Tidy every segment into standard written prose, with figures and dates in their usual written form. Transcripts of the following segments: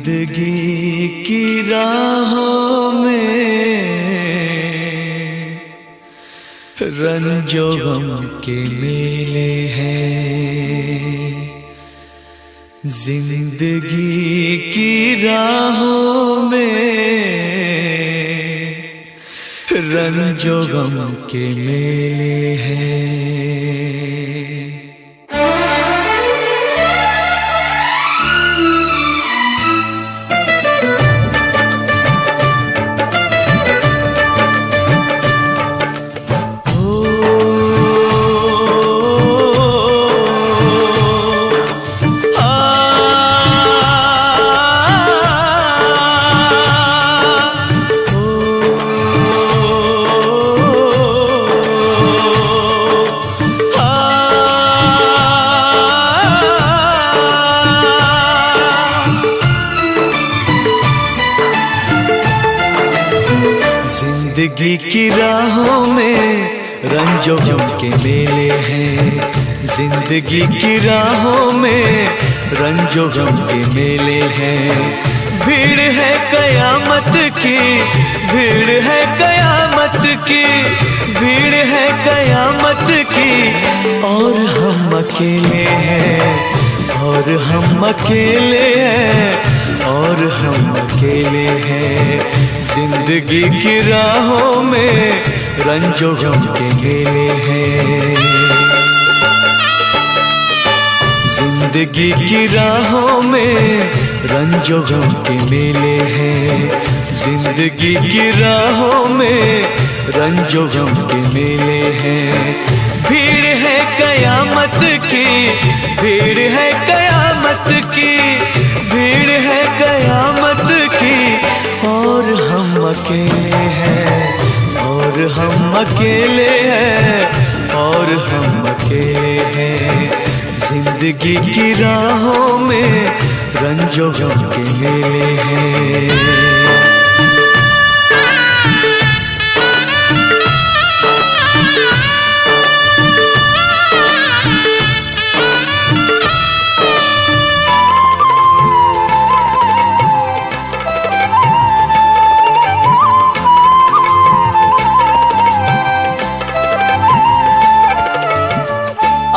जिंदगी की राहों में रंजो गम के मेले हैं। जिंदगी की राहों में रंजो गम के मेले हैं। जिंदगी की राहों में रंजो गम के मेले हैं। जिंदगी की राहों में रंजो गम के मेले हैं। भीड़ है कयामत की, भीड़ है कयामत की, भीड़ है कयामत की। और हम अकेले हैं, और हम अकेले हैं, और हम अकेले हैं। जिंदगी की राहों में रंजो गम के मेले हैं। जिंदगी की राहों में रंजो गम के मेले हैं। जिंदगी की राहों में रंजो गम के मेले हैं। भीड़ है कयामत की, भीड़ है कयामत की, भीड़ है कयामत की। और हम अकेले हैं, और हम अकेले हैं, और हम अकेले हैं। जिंदगी की राहों में रंजो गम के मेले हैं।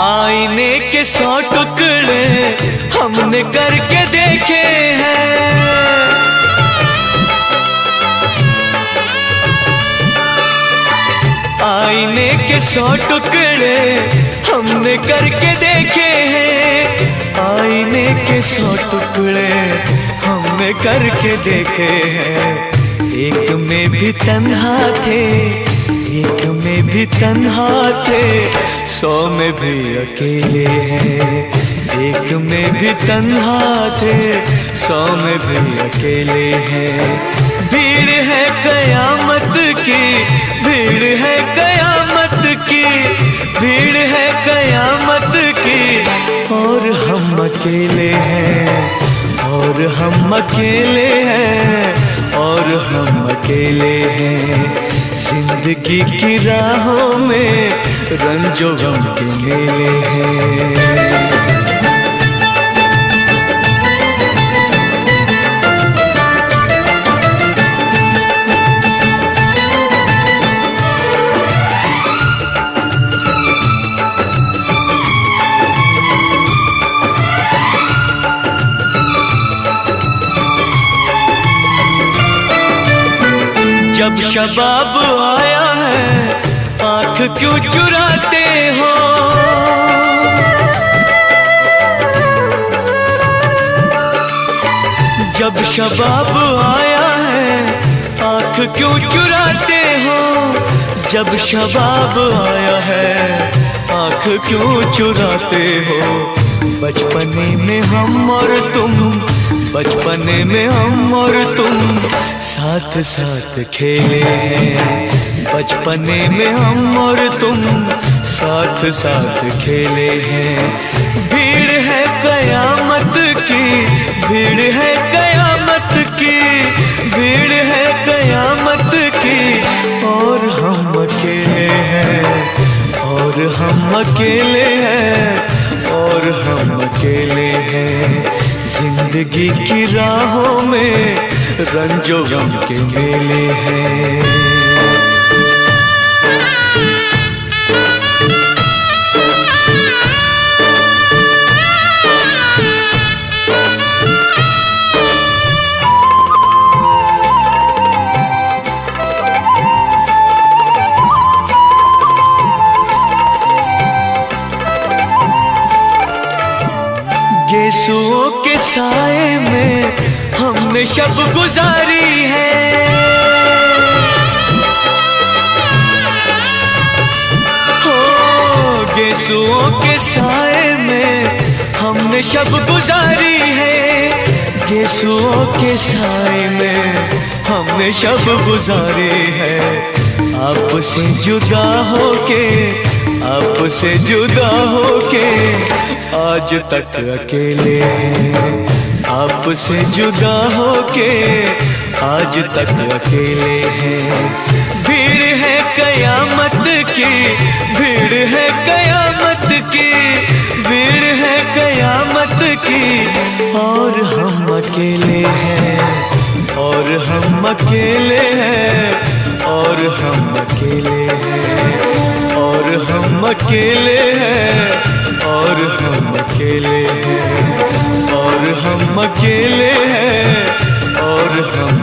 आईने के 100 टुकड़े हमने करके देखे हैं। आईने के 100 टुकड़े हमने करके देखे हैं। आईने के 100 टुकड़े हमने करके देखे हैं। एक में भी तन्हा थे, एक में भी तन्हा थे, 100 में भी अकेले हैं। एक में भी तन्हा थे, 100 में भी अकेले हैं। भीड़ है कयामत की, भीड़ है कयामत की, भीड़ है कयामत की। और हम अकेले हैं, और हम अकेले हैं, और हम अकेले हैं। जिंदगी की राहों में रंजो गम के मेले हैं। जब शबाब आया है आँख क्यों चुराते हो। जब शबाब आया है आँख क्यों चुराते हो। जब शबाब आया है आँख क्यों चुराते हो। बचपने में हम और तुम, बचपने में हम और तुम साथ साथ खेले हैं। बचपने में हम और तुम साथ साथ खेले हैं। भीड़ है कयामत की, भीड़ है कयामत की, भीड़ है कयामत की। और हम अकेले हैं, और हम अकेले हैं, और हम अकेले हैं। जिंदगी की राहों में रंजो गम के मेले हैं। यीशुओं के साए में हमने शब गुजारी है, हो यीशुओं के साए में हमने शब गुजारी है। यीशुओं के साए में हमने शब गुजारी है। आपसे जुदा होके, आपसे जुदा होके आज तक अकेले हैं। आपसे जुदा होके आज तक अकेले हैं। भीड़ है कयामत की, भीड़ है कयामत की, भीड़ है कयामत की, और हम अकेले हैं, और हम अकेले हैं, और हम अकेले हैं, और हम अकेले हैं, और हम अकेले हैं, और हम अकेले हैं, और हम